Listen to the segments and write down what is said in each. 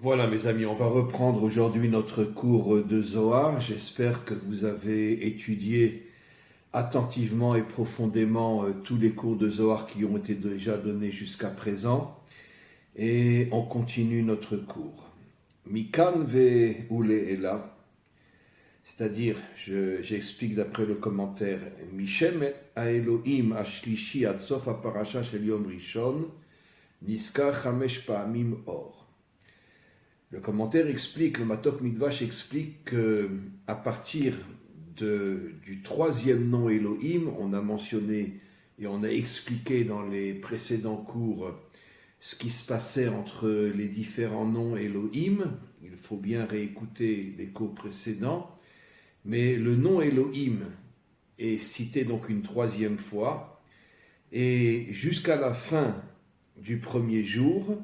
Voilà mes amis, on va reprendre aujourd'hui notre cours de Zohar. J'espère que vous avez étudié attentivement et profondément tous les cours de Zohar qui ont été déjà donnés jusqu'à présent. Et on continue notre cours. Mikan ve ule ela, c'est-à-dire, j'explique d'après le commentaire, Mishem Elohim ashlishi ad sof parasha shel yom rishon, niskar chamesh pa'amim or. Le commentaire explique, le Matok Midvash explique qu'à partir du troisième nom Elohim, on a mentionné et on a expliqué dans les précédents cours ce qui se passait entre les différents noms Elohim. Il faut bien réécouter les cours précédents. Mais le nom Elohim est cité donc une troisième fois. Et jusqu'à la fin du premier jour,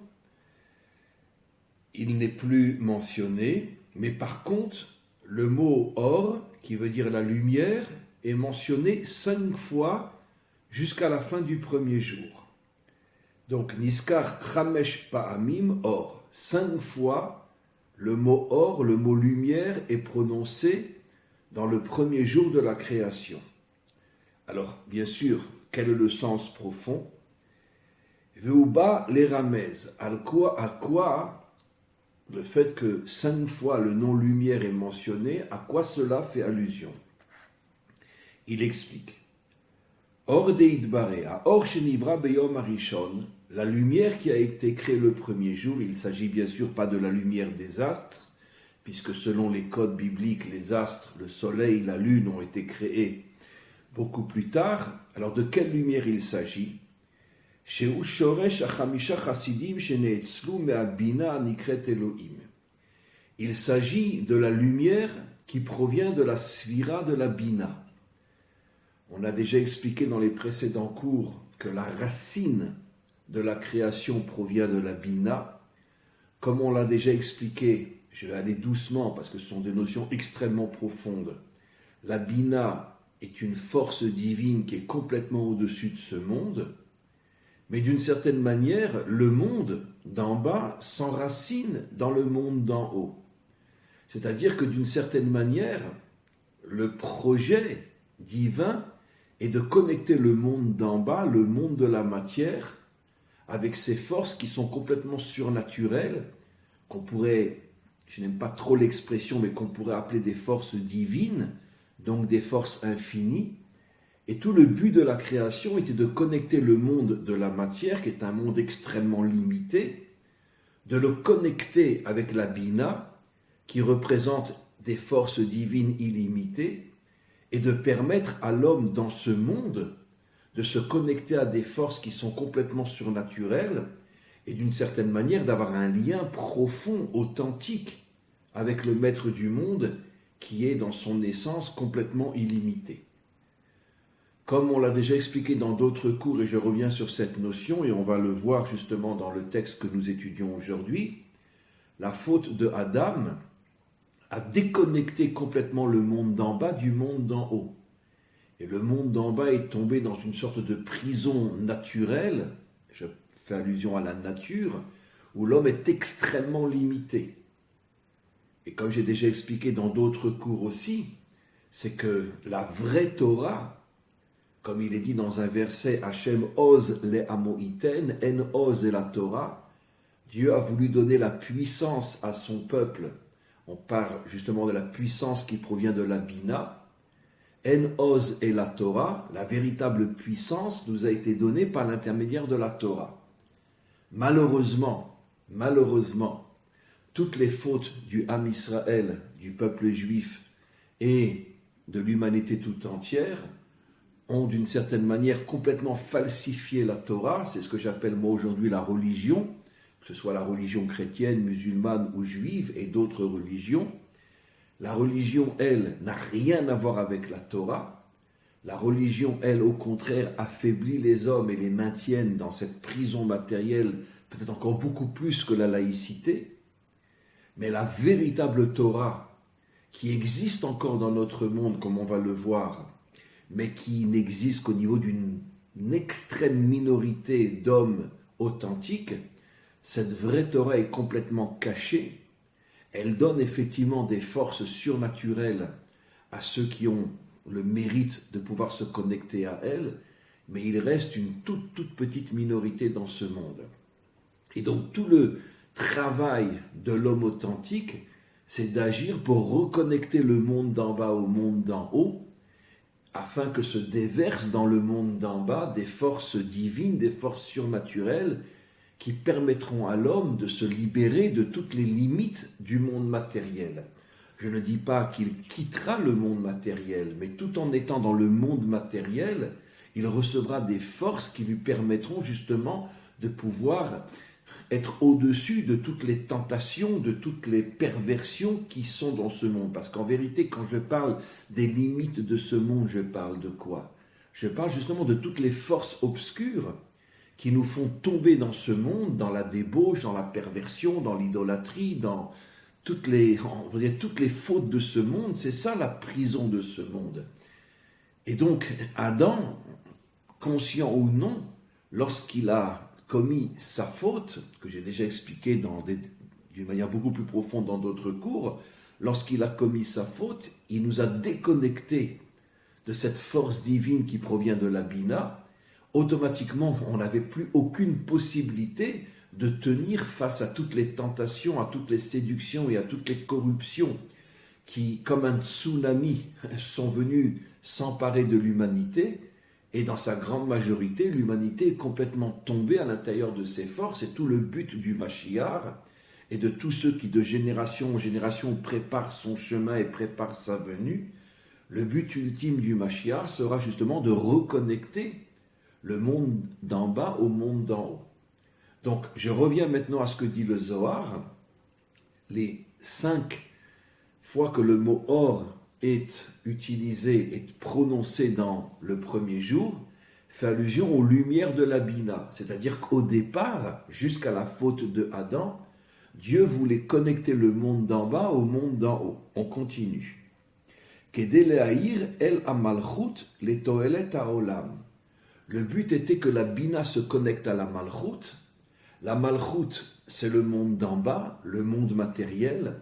il n'est plus mentionné, mais par contre, le mot or, qui veut dire la lumière, est mentionné 5 fois jusqu'à la fin du premier jour. Donc, Niskar Chamesh Pa'amim, or. 5 fois, le mot or, le mot lumière, est prononcé dans le premier jour de la création. Alors, bien sûr, quel est le sens profond? Veuba les ramez, à quoi le fait que 5 fois le nom lumière est mentionné, à quoi cela fait allusion? Il explique. Or deidbarea, or shenivra beyom arishon, la lumière qui a été créée le premier jour, il ne s'agit bien sûr pas de la lumière des astres, puisque selon les codes bibliques, les astres, le soleil, la lune ont été créés beaucoup plus tard. Alors de quelle lumière il s'agit? Il s'agit de la lumière qui provient de la sphira de la Bina. On a déjà expliqué dans les précédents cours que la racine de la création provient de la Bina. Comme on l'a déjà expliqué, je vais aller doucement parce que ce sont des notions extrêmement profondes. La Bina est une force divine qui est complètement au-dessus de ce monde. Mais d'une certaine manière, le monde d'en bas s'enracine dans le monde d'en haut. C'est-à-dire que d'une certaine manière, le projet divin est de connecter le monde d'en bas, le monde de la matière, avec ces forces qui sont complètement surnaturelles, qu'on pourrait, je n'aime pas trop l'expression, mais qu'on pourrait appeler des forces divines, donc des forces infinies. Et tout le but de la création était de connecter le monde de la matière, qui est un monde extrêmement limité, de le connecter avec la Bina, qui représente des forces divines illimitées, et de permettre à l'homme dans ce monde de se connecter à des forces qui sont complètement surnaturelles, et d'une certaine manière d'avoir un lien profond, authentique, avec le maître du monde, qui est dans son essence complètement illimité. Comme on l'a déjà expliqué dans d'autres cours, et je reviens sur cette notion, et on va le voir justement dans le texte que nous étudions aujourd'hui, la faute de Adam a déconnecté complètement le monde d'en bas du monde d'en haut. Et le monde d'en bas est tombé dans une sorte de prison naturelle, je fais allusion à la nature, où l'homme est extrêmement limité. Et comme j'ai déjà expliqué dans d'autres cours aussi, c'est que la vraie Torah, comme il est dit dans un verset, Hachem oz le amoïten, en oz la Torah, Dieu a voulu donner la puissance à son peuple. On parle justement de la puissance qui provient de la Bina. En oz et la Torah, la véritable puissance nous a été donnée par l'intermédiaire de la Torah. Malheureusement, toutes les fautes du Ham Israël, du peuple juif et de l'humanité tout entière, ont d'une certaine manière complètement falsifié la Torah, c'est ce que j'appelle moi aujourd'hui la religion, que ce soit la religion chrétienne, musulmane ou juive et d'autres religions. La religion, elle, n'a rien à voir avec la Torah. La religion, elle, au contraire, affaiblit les hommes et les maintiennent dans cette prison matérielle, peut-être encore beaucoup plus que la laïcité. Mais la véritable Torah, qui existe encore dans notre monde, comme on va le voir, mais qui n'existe qu'au niveau d'une extrême minorité d'hommes authentiques, cette vraie Torah est complètement cachée. Elle donne effectivement des forces surnaturelles à ceux qui ont le mérite de pouvoir se connecter à elle, mais il reste une toute petite minorité dans ce monde. Et donc tout le travail de l'homme authentique, c'est d'agir pour reconnecter le monde d'en bas au monde d'en haut, afin que se déversent dans le monde d'en bas des forces divines, des forces surnaturelles, qui permettront à l'homme de se libérer de toutes les limites du monde matériel. Je ne dis pas qu'il quittera le monde matériel, mais tout en étant dans le monde matériel, il recevra des forces qui lui permettront justement de pouvoir être au-dessus de toutes les tentations, de toutes les perversions qui sont dans ce monde. Parce qu'en vérité, quand je parle des limites de ce monde, je parle de quoi? Je parle justement de toutes les forces obscures qui nous font tomber dans ce monde, dans la débauche, dans la perversion, dans l'idolâtrie, dans toutes les fautes de ce monde. C'est ça la prison de ce monde. Et donc, Adam, conscient ou non, lorsqu'il a commis sa faute, que j'ai déjà expliqué d'une manière beaucoup plus profonde dans d'autres cours, lorsqu'il a commis sa faute, il nous a déconnectés de cette force divine qui provient de la Bina. Automatiquement, on n'avait plus aucune possibilité de tenir face à toutes les tentations, à toutes les séductions et à toutes les corruptions qui, comme un tsunami, sont venues s'emparer de l'humanité. Et dans sa grande majorité, l'humanité est complètement tombée à l'intérieur de ses forces. Et tout le but du Mashiach et de tous ceux qui de génération en génération préparent son chemin et préparent sa venue, le but ultime du Mashiach sera justement de reconnecter le monde d'en bas au monde d'en haut. Donc, je reviens maintenant à ce que dit le Zohar. Les 5 fois que le mot or est utilisé, est prononcé dans le premier jour, fait allusion aux lumières de la Bina. C'est-à-dire qu'au départ, jusqu'à la faute de Adam, Dieu voulait connecter le monde d'en bas au monde d'en haut. On continue. Kedeleahir el amalchut le toelet haolam. Le but était que la Bina se connecte à la Malchut. La Malchut, c'est le monde d'en bas, le monde matériel,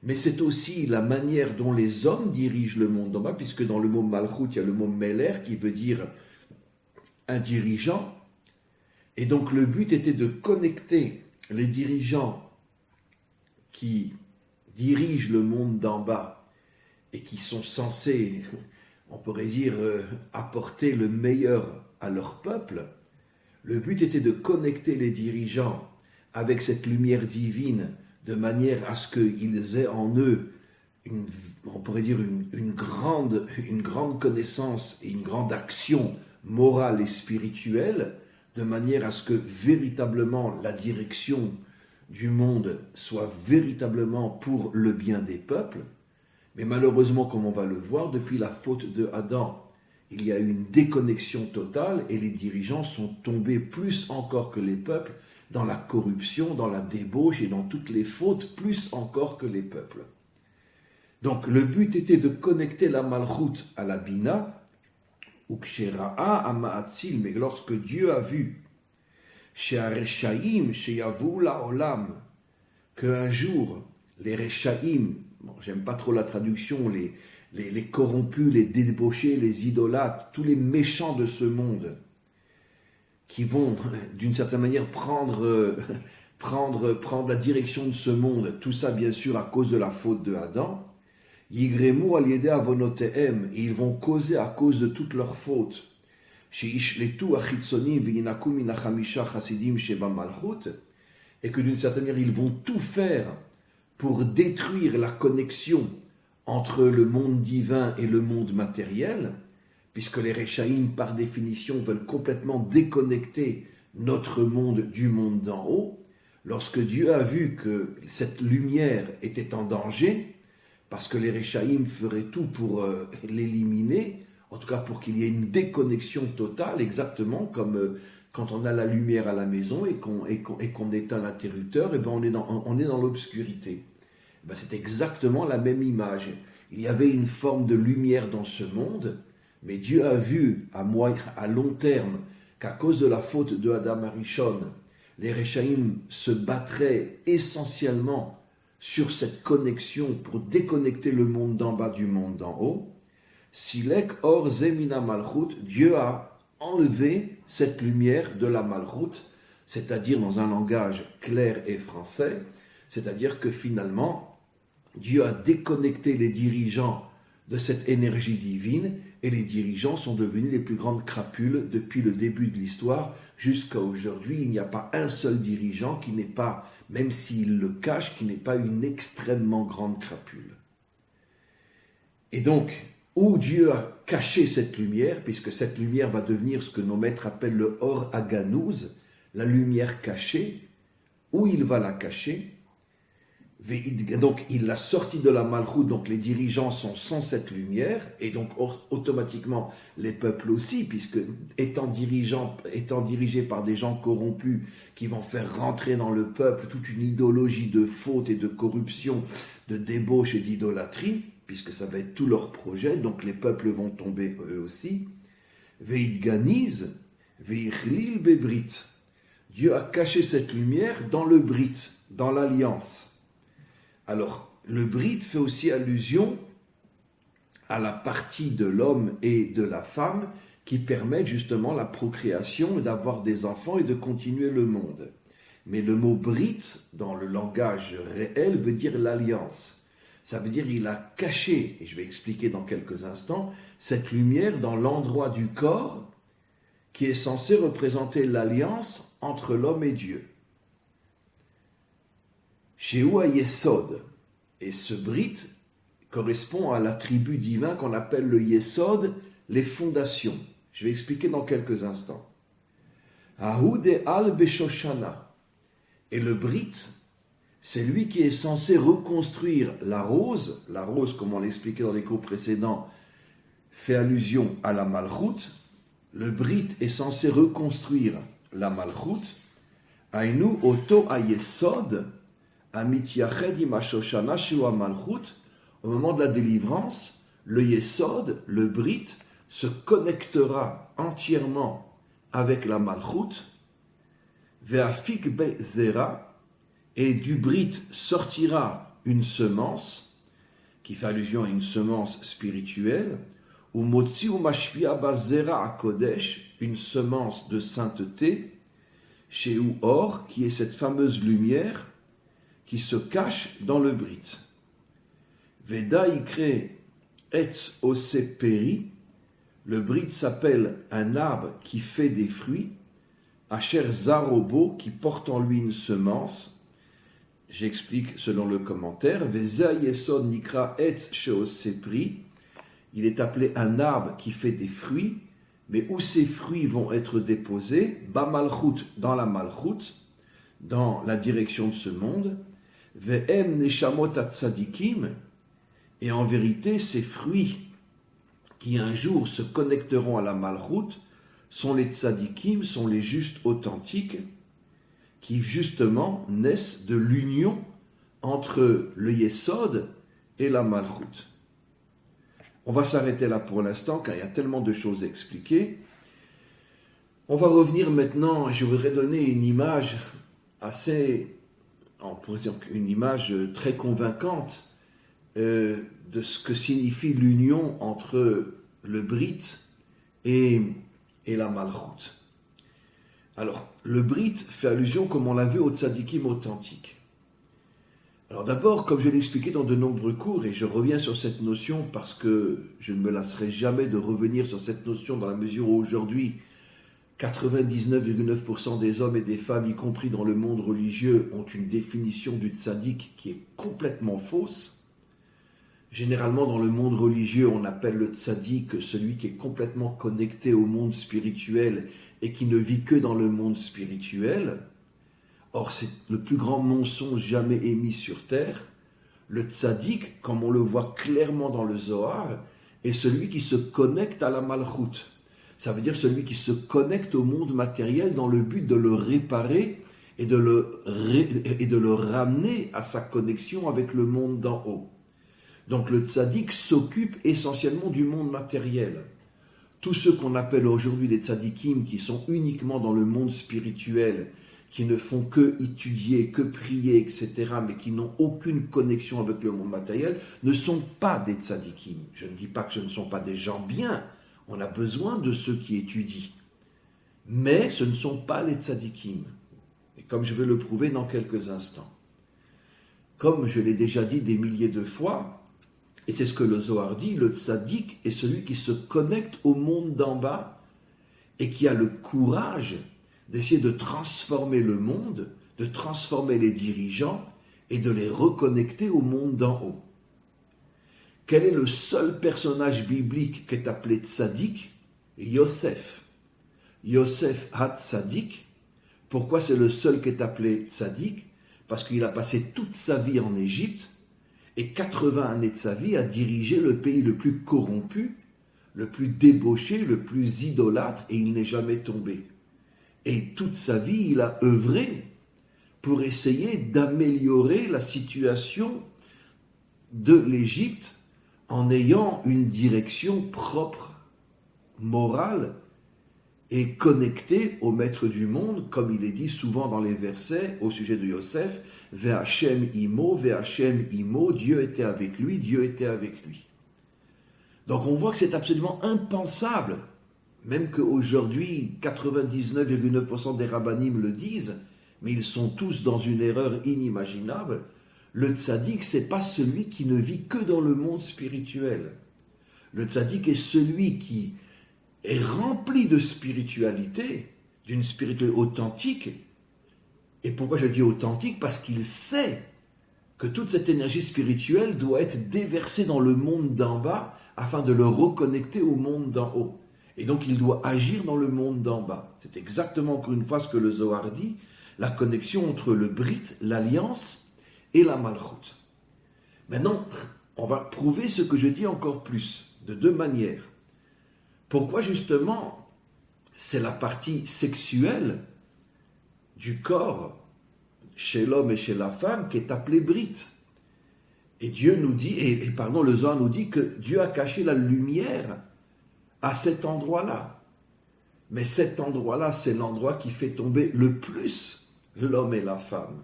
mais c'est aussi la manière dont les hommes dirigent le monde d'en bas, puisque dans le mot Malchut, il y a le mot Meler qui veut dire un dirigeant. Et donc le but était de connecter les dirigeants qui dirigent le monde d'en bas et qui sont censés, on pourrait dire, apporter le meilleur à leur peuple. Le but était de connecter les dirigeants avec cette lumière divine de manière à ce qu'ils aient en eux on pourrait dire une grande connaissance et une grande action morale et spirituelle, de manière à ce que véritablement la direction du monde soit véritablement pour le bien des peuples. Mais malheureusement, comme on va le voir, depuis la faute de Adam, il y a eu une déconnexion totale et les dirigeants sont tombés plus encore que les peuples dans la corruption, dans la débauche et dans toutes les fautes, plus encore que les peuples. Donc le but était de connecter la Malchut à la Bina, ou Kshera'a Ama'atzil, mais lorsque Dieu a vu She'areshaim She'yavu la'olam, qu'un jour les Reshaim, j'aime pas trop la traduction, les corrompus, les débauchés, les idolâtres, tous les méchants de ce monde, qui vont d'une certaine manière prendre la direction de ce monde, tout ça bien sûr à cause de la faute de Adam, Yigremu al-yede avonotehem, et ils vont causer à cause de toutes leurs fautes, sheishletu achitzonim v'yinaku min hachamisha chasidim sheba malchut, et que d'une certaine manière ils vont tout faire pour détruire la connexion entre le monde divin et le monde matériel, puisque les Réchaïm, par définition, veulent complètement déconnecter notre monde du monde d'en haut. Lorsque Dieu a vu que cette lumière était en danger, parce que les Réchaïm feraient tout pour l'éliminer, en tout cas pour qu'il y ait une déconnexion totale, exactement comme quand on a la lumière à la maison et qu'on éteint l'interrupteur, et ben on est dans l'obscurité. Ben c'est exactement la même image. Il y avait une forme de lumière dans ce monde, mais Dieu a vu à long terme qu'à cause de la faute de Adam Arishon, les Rechaïm se battraient essentiellement sur cette connexion pour déconnecter le monde d'en bas du monde d'en haut, Silek or zemina malchut, Dieu a enlevé cette lumière de la malchut, c'est-à-dire dans un langage clair et français, c'est-à-dire que finalement, Dieu a déconnecté les dirigeants de cette énergie divine et les dirigeants sont devenus les plus grandes crapules depuis le début de l'histoire jusqu'à aujourd'hui. Il n'y a pas un seul dirigeant qui n'est pas, même s'il le cache, qui n'est pas une extrêmement grande crapule. Et donc, où Dieu a caché cette lumière, puisque cette lumière va devenir ce que nos maîtres appellent le Or Aganouz, la lumière cachée, où il va la cacher? Donc il l'a sorti de la malchoute, donc les dirigeants sont sans cette lumière, et donc automatiquement les peuples aussi, puisque étant dirigés par des gens corrompus qui vont faire rentrer dans le peuple toute une idéologie de faute et de corruption, de débauche et d'idolâtrie, puisque ça va être tout leur projet, donc les peuples vont tomber eux aussi. Veidganiz, veichlil bebrit. Dieu a caché cette lumière dans le brit, dans l'alliance. Alors, le Brit fait aussi allusion à la partie de l'homme et de la femme qui permettent justement la procréation, d'avoir des enfants et de continuer le monde. Mais le mot Brit, dans le langage réel, veut dire l'alliance. Ça veut dire qu'il a caché, et je vais expliquer dans quelques instants, cette lumière dans l'endroit du corps qui est censé représenter l'alliance entre l'homme et Dieu. Shehu Yesod, et ce Brit correspond à l'attribut divin qu'on appelle le Yesod, les fondations. Je vais expliquer dans quelques instants. Ahu de al Beshoshana, et le Brit, c'est lui qui est censé reconstruire la rose, comme on l'expliquait dans les cours précédents, fait allusion à la Malchut. Le Brit est censé reconstruire la Malchut, Ainu Oto Ayesod, au moment de la délivrance, le Yesod, le Brit, se connectera entièrement avec la Malchut, Ve'afik Zera, et du Brit sortira une semence, qui fait allusion à une semence spirituelle, ou Motzi ou Mashpia Bazera à Kodesh, une semence de sainteté, chez Or, qui est cette fameuse lumière, qui se cache dans le Brit. Veda ikre etz oseperi, le Brit s'appelle un arbre qui fait des fruits, Asher zarobo, qui porte en lui une semence. J'explique selon le commentaire. Veza yesod nikra etz sheosepri, il est appelé un arbre qui fait des fruits, mais où ces fruits vont être déposés, ba malchut, dans la malchut, dans la direction de ce monde, Ve'em neshamot tzadikim, et en vérité, ces fruits qui un jour se connecteront à la malchut sont les tzadikim, sont les justes authentiques, qui justement naissent de l'union entre le Yesod et la malchut. On va s'arrêter là pour l'instant, car il y a tellement de choses à expliquer. On va revenir maintenant, je voudrais donner une image on pourrait dire une image très convaincante de ce que signifie l'union entre le Brit et la Malchut. Alors, le Brit fait allusion, comme on l'a vu, au tzadikim authentique. Alors d'abord, comme je l'ai expliqué dans de nombreux cours, et je reviens sur cette notion parce que je ne me lasserai jamais de revenir sur cette notion dans la mesure où aujourd'hui, 99,9% des hommes et des femmes, y compris dans le monde religieux, ont une définition du tzaddik qui est complètement fausse. Généralement, dans le monde religieux, on appelle le tzaddik celui qui est complètement connecté au monde spirituel et qui ne vit que dans le monde spirituel. Or, c'est le plus grand mensonge jamais émis sur terre. Le tzaddik, comme on le voit clairement dans le Zohar, est celui qui se connecte à la malchut. Ça veut dire celui qui se connecte au monde matériel dans le but de le réparer et de le ramener à sa connexion avec le monde d'en haut. Donc le tzaddik s'occupe essentiellement du monde matériel. Tous ceux qu'on appelle aujourd'hui les tzaddikim, qui sont uniquement dans le monde spirituel, qui ne font que étudier, que prier, etc., mais qui n'ont aucune connexion avec le monde matériel, ne sont pas des tzadikim. Je ne dis pas que ce ne sont pas des gens bien. On a besoin de ceux qui étudient. Mais ce ne sont pas les tzadikim. Et comme je vais le prouver dans quelques instants. Comme je l'ai déjà dit des milliers de fois, et c'est ce que le Zohar dit, le tzadik est celui qui se connecte au monde d'en bas et qui a le courage d'essayer de transformer le monde, de transformer les dirigeants et de les reconnecter au monde d'en haut. Quel est le seul personnage biblique qui est appelé tzadik? Yosef. Yosef ha-tzadik. Pourquoi c'est le seul qui est appelé tzadik? Parce qu'il a passé toute sa vie en Égypte et 80 années de sa vie à diriger le pays le plus corrompu, le plus débauché, le plus idolâtre, et il n'est jamais tombé. Et toute sa vie, il a œuvré pour essayer d'améliorer la situation de l'Égypte en ayant une direction propre, morale, et connectée au maître du monde, comme il est dit souvent dans les versets au sujet de Yosef, « Ve'Hashem imo », Dieu était avec lui, Dieu était avec lui. Donc on voit que c'est absolument impensable, même qu'aujourd'hui 99,9% des rabbinim le disent, mais ils sont tous dans une erreur inimaginable. Le tzaddik, c'est pas celui qui ne vit que dans le monde spirituel. Le tzaddik est celui qui est rempli de spiritualité, d'une spiritualité authentique. Et pourquoi je dis authentique? Parce qu'il sait que toute cette énergie spirituelle doit être déversée dans le monde d'en bas afin de le reconnecter au monde d'en haut. Et donc il doit agir dans le monde d'en bas. C'est exactement encore une fois ce que le Zohar dit, la connexion entre le Brit, l'alliance et la Malchut. Maintenant, on va prouver ce que je dis encore plus, de deux manières. Pourquoi justement c'est la partie sexuelle du corps chez l'homme et chez la femme qui est appelée Brit. Et Dieu nous dit, le Zohar nous dit que Dieu a caché la lumière à cet endroit-là. Mais cet endroit-là, c'est l'endroit qui fait tomber le plus l'homme et la femme.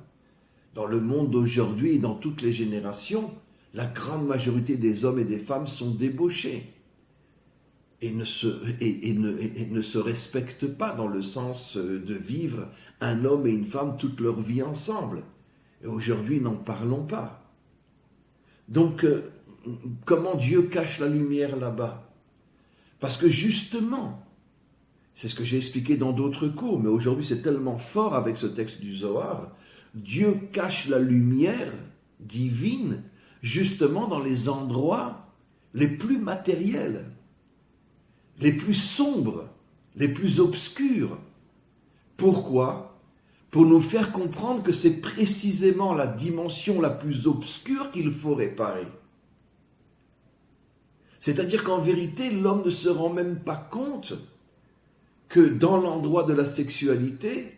Dans le monde d'aujourd'hui et dans toutes les générations, la grande majorité des hommes et des femmes sont débauchés et ne se respectent pas dans le sens de vivre un homme et une femme toute leur vie ensemble. Et aujourd'hui, n'en parlons pas. Donc, comment Dieu cache la lumière là-bas? Parce que justement, c'est ce que j'ai expliqué dans d'autres cours, mais aujourd'hui c'est tellement fort avec ce texte du Zohar, Dieu cache la lumière divine justement dans les endroits les plus matériels, les plus sombres, les plus obscurs. Pourquoi? Pour nous faire comprendre que c'est précisément la dimension la plus obscure qu'il faut réparer. C'est-à-dire qu'en vérité, l'homme ne se rend même pas compte que dans l'endroit de la sexualité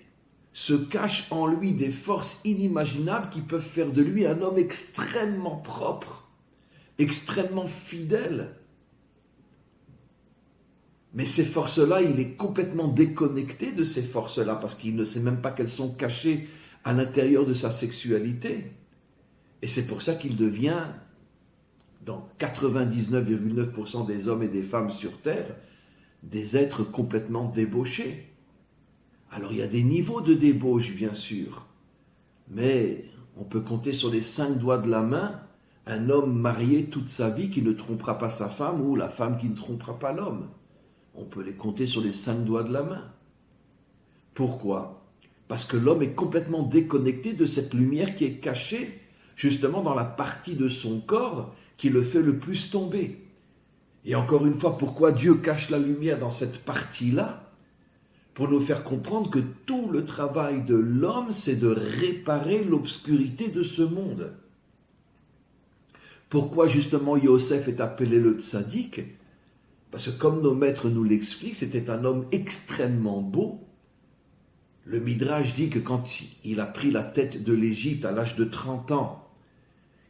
se cachent en lui des forces inimaginables qui peuvent faire de lui un homme extrêmement propre, extrêmement fidèle. Mais ces forces-là, il est complètement déconnecté de ces forces-là parce qu'il ne sait même pas qu'elles sont cachées à l'intérieur de sa sexualité. Et c'est pour ça qu'il devient, dans 99,9% des hommes et des femmes sur Terre, des êtres complètement débauchés. Alors il y a des niveaux de débauche, bien sûr, mais on peut compter sur les 5 doigts de la main un homme marié toute sa vie qui ne trompera pas sa femme ou la femme qui ne trompera pas l'homme. On peut les compter sur les 5 doigts de la main. Pourquoi? Parce que l'homme est complètement déconnecté de cette lumière qui est cachée justement dans la partie de son corps qui le fait le plus tomber. Et encore une fois, pourquoi Dieu cache la lumière dans cette partie-là? Pour nous faire comprendre que tout le travail de l'homme, c'est de réparer l'obscurité de ce monde. Pourquoi justement Yosef est appelé le tzaddik? Parce que comme nos maîtres nous l'expliquent, c'était un homme extrêmement beau. Le Midrash dit que quand il a pris la tête de l'Égypte à l'âge de 30 ans,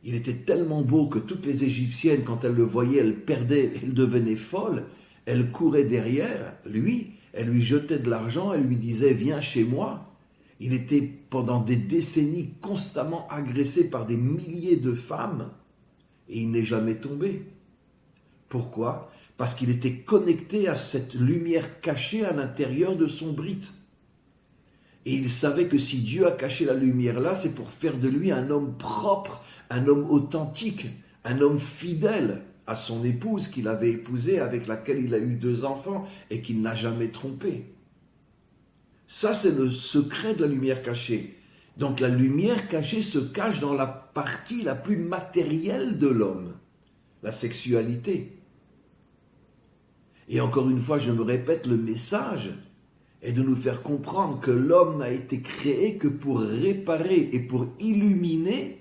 il était tellement beau que toutes les Égyptiennes, quand elles le voyaient, elles devenaient folles, elles couraient derrière lui, elles lui jetaient de l'argent, elles lui disaient « Viens chez moi ». Il était pendant des décennies constamment agressé par des milliers de femmes et il n'est jamais tombé. Pourquoi ? Parce qu'il était connecté à cette lumière cachée à l'intérieur de son brite. Et il savait que si Dieu a caché la lumière là, c'est pour faire de lui un homme propre, un homme authentique, un homme fidèle à son épouse qu'il avait épousée, avec laquelle il a eu 2 enfants et qu'il n'a jamais trompé. Ça, c'est le secret de la lumière cachée. Donc la lumière cachée se cache dans la partie la plus matérielle de l'homme, la sexualité. Et encore une fois, je me répète, le message est de nous faire comprendre que l'homme n'a été créé que pour réparer et pour illuminer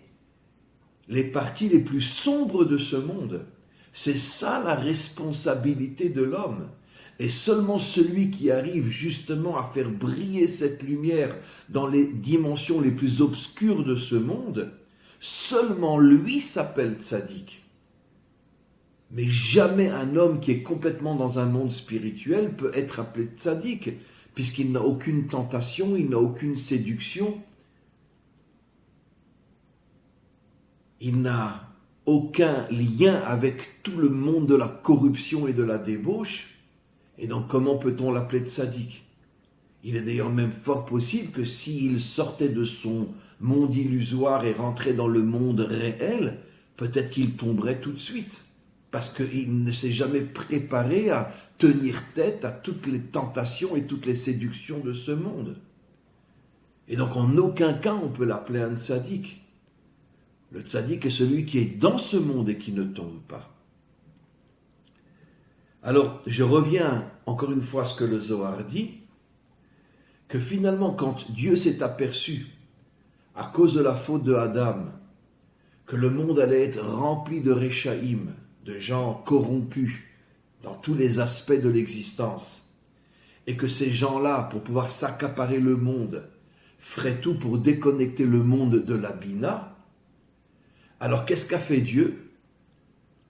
les parties les plus sombres de ce monde. C'est ça la responsabilité de l'homme. Et seulement celui qui arrive justement à faire briller cette lumière dans les dimensions les plus obscures de ce monde, seulement lui s'appelle tzaddik. Mais jamais un homme qui est complètement dans un monde spirituel peut être appelé tzaddik, puisqu'il n'a aucune tentation, il n'a aucune séduction, il n'a aucun lien avec tout le monde de la corruption et de la débauche. Et donc comment peut-on l'appeler tzaddik ? Il est d'ailleurs même fort possible que s'il sortait de son monde illusoire et rentrait dans le monde réel, peut-être qu'il tomberait tout de suite. Parce qu'il ne s'est jamais préparé à tenir tête à toutes les tentations et toutes les séductions de ce monde. Et donc en aucun cas on peut l'appeler un tzaddik. Le tzaddik est celui qui est dans ce monde et qui ne tombe pas. Alors, je reviens encore une fois à ce que le Zohar dit, que finalement, quand Dieu s'est aperçu, à cause de la faute de Adam, que le monde allait être rempli de réchaïm, de gens corrompus dans tous les aspects de l'existence, et que ces gens-là, pour pouvoir s'accaparer le monde, feraient tout pour déconnecter le monde de la Bina, alors qu'est-ce qu'a fait Dieu ?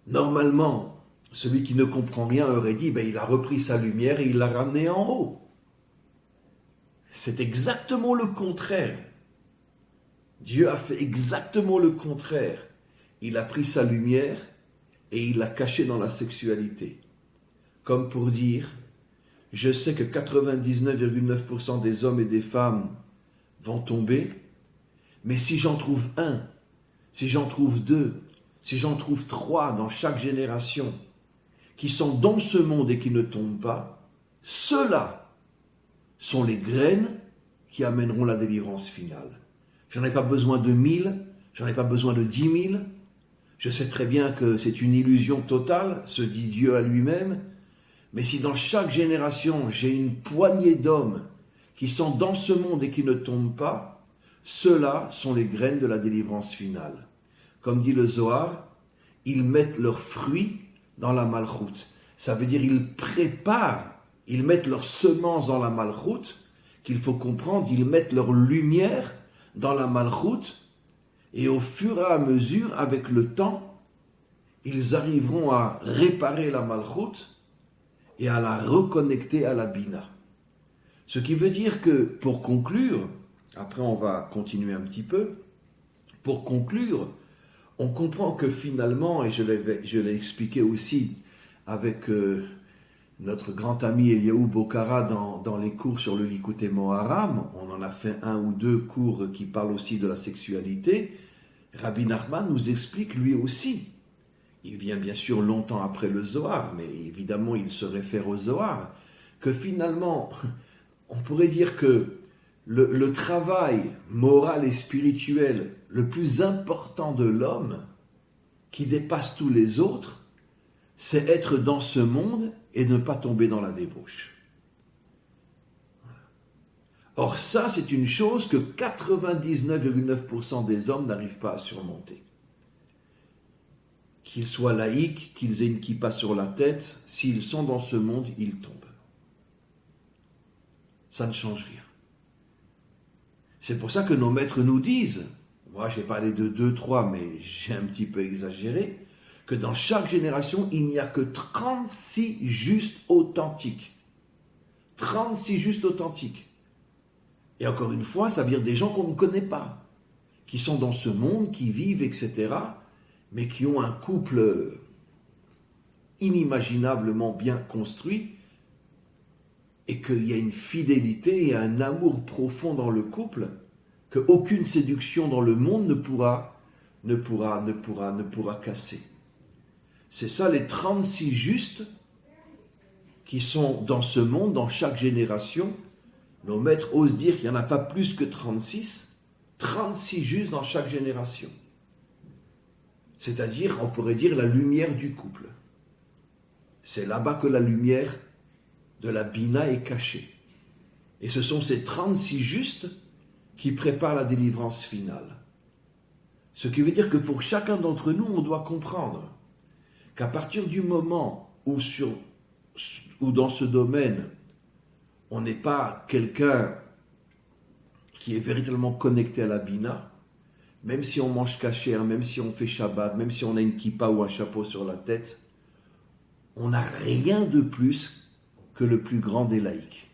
Normalement, celui qui ne comprend rien aurait dit, il a repris sa lumière et il l'a ramené en haut. C'est exactement le contraire. Dieu a fait exactement le contraire. Il a pris sa lumière et il l'a cachée dans la sexualité. Comme pour dire, je sais que 99,9% des hommes et des femmes vont tomber, mais si j'en trouve un, si j'en trouve 2, si j'en trouve 3 dans chaque génération, qui sont dans ce monde et qui ne tombent pas, ceux-là sont les graines qui amèneront la délivrance finale. Je n'en ai pas besoin de 1000, j'en ai pas besoin de 10 000. Je sais très bien que c'est une illusion totale, se dit Dieu à lui-même, mais si dans chaque génération j'ai une poignée d'hommes qui sont dans ce monde et qui ne tombent pas, ceux-là sont les graines de la délivrance finale. Comme dit le Zohar, ils mettent leurs fruits dans la malchoute. Ça veut dire ils préparent, ils mettent leurs semences dans la malchoute, qu'il faut comprendre, ils mettent leur lumière dans la malchoute, et au fur et à mesure, avec le temps, ils arriveront à réparer la malchoute et à la reconnecter à la bina. Ce qui veut dire que, pour conclure, après on va continuer un petit peu, pour conclure, on comprend que finalement, et je l'ai expliqué aussi avec notre grand ami Eliaou Bokhara dans les cours sur le Likutei Moharam, on en a fait 1 ou 2 cours qui parlent aussi de la sexualité, Rabbi Nachman nous explique lui aussi, il vient bien sûr longtemps après le Zohar, mais évidemment il se réfère au Zohar, que finalement, on pourrait dire que le travail moral et spirituel le plus important de l'homme, qui dépasse tous les autres, c'est être dans ce monde et ne pas tomber dans la débauche. Or ça, c'est une chose que 99,9% des hommes n'arrivent pas à surmonter. Qu'ils soient laïcs, qu'ils aient une kippa sur la tête, s'ils sont dans ce monde, ils tombent. Ça ne change rien. C'est pour ça que nos maîtres nous disent, moi j'ai parlé de 2-3, mais j'ai un petit peu exagéré, que dans chaque génération, il n'y a que 36 justes authentiques. 36 justes authentiques. Et encore une fois, ça veut dire des gens qu'on ne connaît pas, qui sont dans ce monde, qui vivent, etc., mais qui ont un couple inimaginablement bien construit, et qu'il y a une fidélité et un amour profond dans le couple, qu'aucune séduction dans le monde ne pourra casser. C'est ça les 36 justes qui sont dans ce monde, dans chaque génération. Nos maîtres osent dire qu'il n'y en a pas plus que 36 justes dans chaque génération. C'est-à-dire, on pourrait dire, la lumière du couple. C'est là-bas que la lumière de la Bina est cachée. Et ce sont ces 36 justes qui préparent la délivrance finale. Ce qui veut dire que pour chacun d'entre nous, on doit comprendre qu'à partir du moment où dans ce domaine, on n'est pas quelqu'un qui est véritablement connecté à la Bina, même si on mange kasher, même si on fait Shabbat, même si on a une kippa ou un chapeau sur la tête, on n'a rien de plus que le plus grand des laïcs.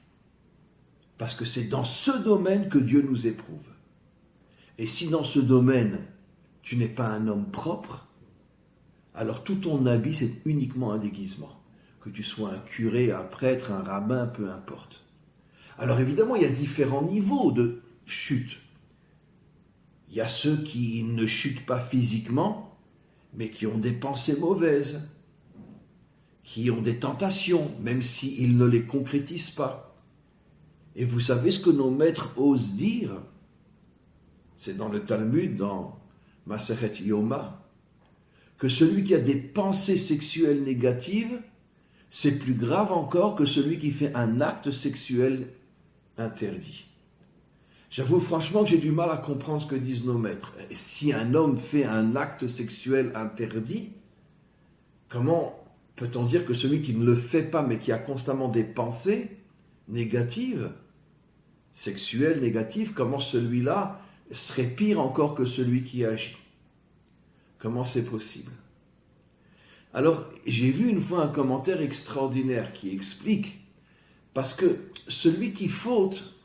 Parce que c'est dans ce domaine que Dieu nous éprouve. Et si dans ce domaine, tu n'es pas un homme propre, alors tout ton habit, c'est uniquement un déguisement. Que tu sois un curé, un prêtre, un rabbin, peu importe. Alors évidemment, il y a différents niveaux de chute. Il y a ceux qui ne chutent pas physiquement, mais qui ont des pensées mauvaises, qui ont des tentations, même s'ils ne les concrétisent pas. Et vous savez ce que nos maîtres osent dire? C'est dans le Talmud, dans Masechet Yoma, que celui qui a des pensées sexuelles négatives, c'est plus grave encore que celui qui fait un acte sexuel interdit. J'avoue franchement que j'ai du mal à comprendre ce que disent nos maîtres. Et si un homme fait un acte sexuel interdit, comment peut-on dire que celui qui ne le fait pas, mais qui a constamment des pensées négatives, sexuelles négatives, comment celui-là serait pire encore que celui qui agit? Comment c'est possible? Alors, j'ai vu une fois un commentaire extraordinaire qui explique, parce que celui qui faute,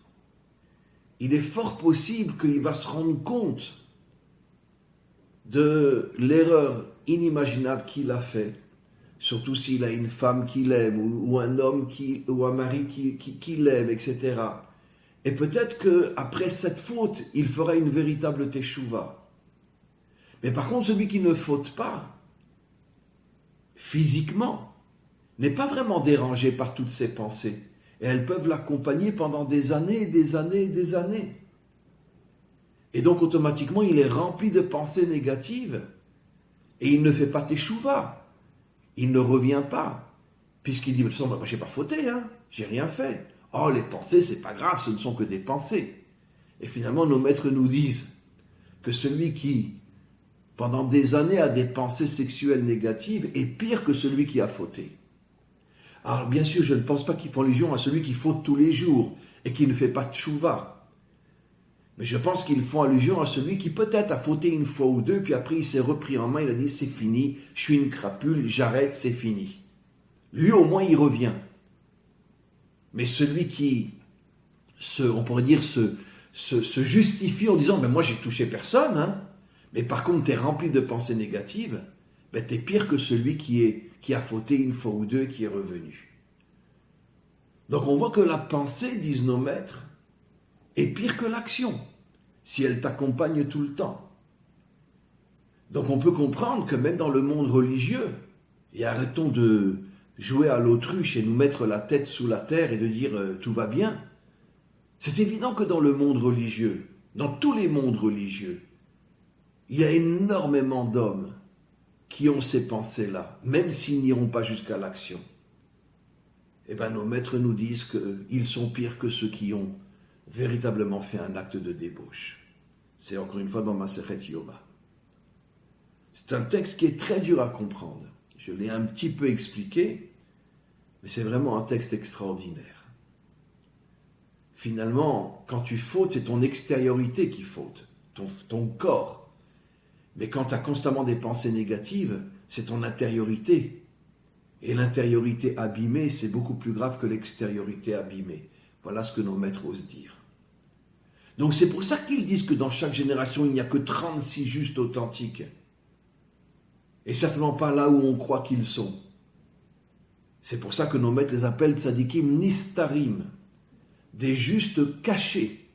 il est fort possible qu'il va se rendre compte de l'erreur inimaginable qu'il a fait, surtout s'il a une femme qu'il aime, ou un homme ou un mari qui l'aime, etc. Et peut-être qu'après cette faute, il fera une véritable teshuva. Mais par contre, celui qui ne faute pas, physiquement, n'est pas vraiment dérangé par toutes ces pensées. Et elles peuvent l'accompagner pendant des années et des années et des années. Et donc automatiquement, il est rempli de pensées négatives. Et il ne fait pas teshuva. Il ne revient pas. Puisqu'il dit, de toute façon, moi, j'ai pas fauté, hein, j'ai rien fait. Oh, les pensées, c'est pas grave, ce ne sont que des pensées. Et finalement, nos maîtres nous disent que celui qui, pendant des années, a des pensées sexuelles négatives est pire que celui qui a fauté. Alors, bien sûr, je ne pense pas qu'ils font allusion à celui qui faute tous les jours et qui ne fait pas de tchouva. Mais je pense qu'ils font allusion à celui qui peut-être a fauté une fois ou deux, puis après il s'est repris en main, il a dit c'est fini, je suis une crapule, j'arrête, c'est fini. Lui au moins il revient. Mais celui qui, on pourrait dire, se justifie en disant mais moi j'ai touché personne, hein, mais par contre tu es rempli de pensées négatives, ben, tu es pire que celui qui a fauté une fois ou deux et qui est revenu. Donc on voit que la pensée, disent nos maîtres, est pire que l'action, si elle t'accompagne tout le temps. Donc on peut comprendre que même dans le monde religieux, et arrêtons de jouer à l'autruche et nous mettre la tête sous la terre et de dire tout va bien, c'est évident que dans le monde religieux, dans tous les mondes religieux, il y a énormément d'hommes qui ont ces pensées-là, même s'ils n'iront pas jusqu'à l'action. Eh bien, nos maîtres nous disent qu'ils sont pires que ceux qui ont véritablement fait un acte de débauche. C'est encore une fois dans Masechet Yoma. C'est un texte qui est très dur à comprendre. Je l'ai un petit peu expliqué, mais c'est vraiment un texte extraordinaire. Finalement, quand tu fautes, c'est ton extériorité qui faute, ton corps. Mais quand tu as constamment des pensées négatives, c'est ton intériorité. Et l'intériorité abîmée, c'est beaucoup plus grave que l'extériorité abîmée. Voilà ce que nos maîtres osent dire. Donc c'est pour ça qu'ils disent que dans chaque génération, il n'y a que 36 justes authentiques. Et certainement pas là où on croit qu'ils sont. C'est pour ça que nos maîtres les appellent tzadikim nistarim, des justes cachés,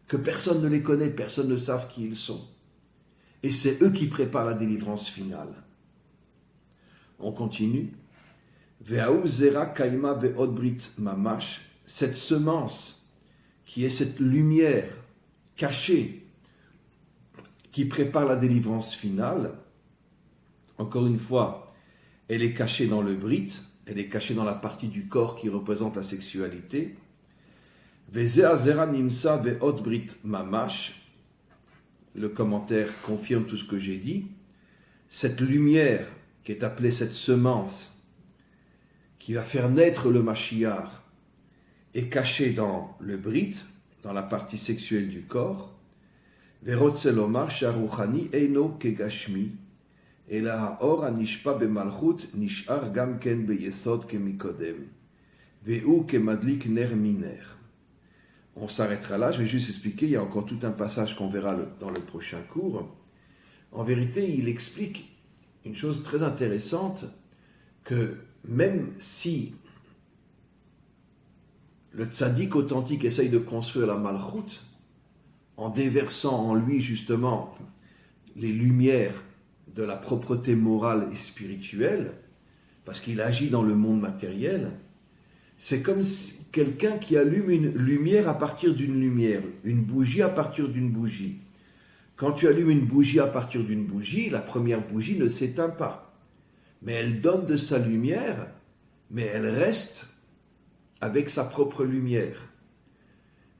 que personne ne les connaît, personne ne sait qui ils sont. Et c'est eux qui préparent la délivrance finale. On continue. Ve'ahu zera kaima be'od brit mamash, cette semence qui est cette lumière cachée qui prépare la délivrance finale, encore une fois, elle est cachée dans le brit, elle est cachée dans la partie du corps qui représente la sexualité. Ve'zera zera nimsa be'od brit mamash, le commentaire confirme tout ce que j'ai dit, cette lumière qui est appelée cette semence qui va faire naître le Mashiach est cachée dans le brit, dans la partie sexuelle du corps. Verotzelomar sharuchani eino kegashmi ela haor anishpa bemalchut nishar gam ken beyesod kemikodem veu kemadlik ner miner. On s'arrêtera là, je vais juste expliquer, il y a encore tout un passage qu'on verra dans le prochain cours. En vérité, il explique une chose très intéressante, que même si le tzaddik authentique essaye de construire la malchoute, en déversant en lui justement les lumières de la propreté morale et spirituelle, parce qu'il agit dans le monde matériel, c'est comme quelqu'un qui allume une lumière à partir d'une lumière, une bougie à partir d'une bougie. Quand tu allumes une bougie à partir d'une bougie, la première bougie ne s'éteint pas. Mais elle donne de sa lumière, mais elle reste avec sa propre lumière.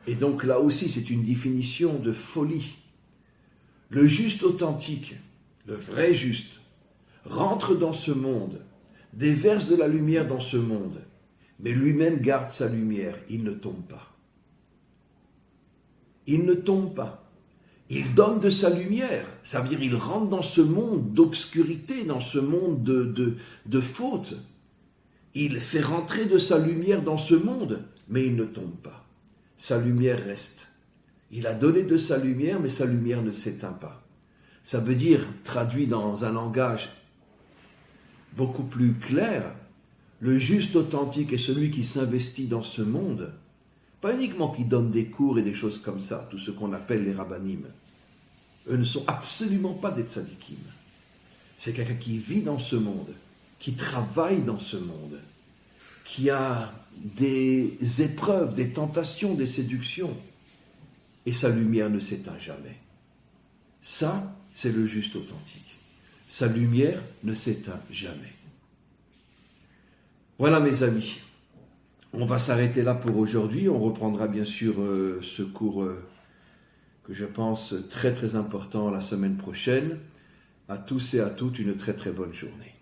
Et donc là aussi, c'est une définition de folie. Le juste authentique, le vrai juste, rentre dans ce monde, déverse de la lumière dans ce monde, mais lui-même garde sa lumière, il ne tombe pas. Il ne tombe pas. Il donne de sa lumière, ça veut dire il rentre dans ce monde d'obscurité, dans ce monde de faute. Il fait rentrer de sa lumière dans ce monde, mais il ne tombe pas. Sa lumière reste. Il a donné de sa lumière, mais sa lumière ne s'éteint pas. Ça veut dire, traduit dans un langage beaucoup plus clair, le juste authentique est celui qui s'investit dans ce monde, pas uniquement qui donne des cours et des choses comme ça, tout ce qu'on appelle les rabbanim. Eux ne sont absolument pas des tzadikim. C'est quelqu'un qui vit dans ce monde, qui travaille dans ce monde, qui a des épreuves, des tentations, des séductions, et sa lumière ne s'éteint jamais. Ça, c'est le juste authentique. Sa lumière ne s'éteint jamais. Voilà mes amis, on va s'arrêter là pour aujourd'hui. On reprendra bien sûr ce cours que je pense très très important la semaine prochaine. À tous et à toutes, une très très bonne journée.